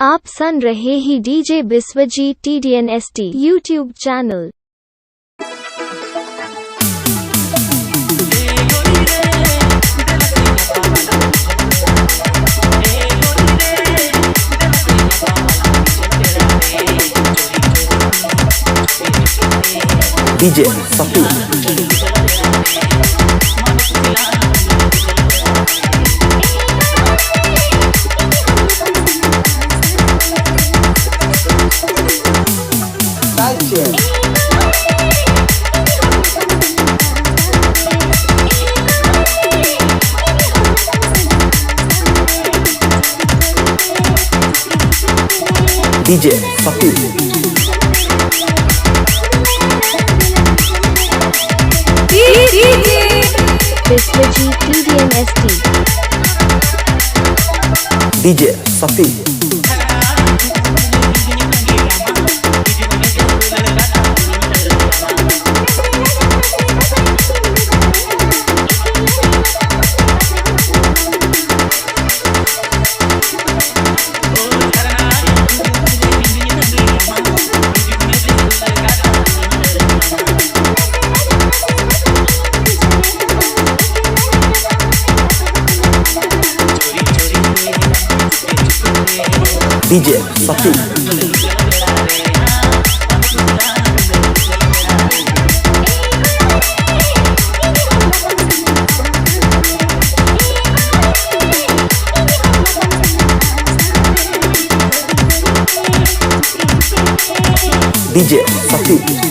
आप सुन रहे ही DJ Biswajit TDNST YouTube channel. DJ Safi DJ Safi Biswajit TDNST DJ Safi DJ Safi DJ सफी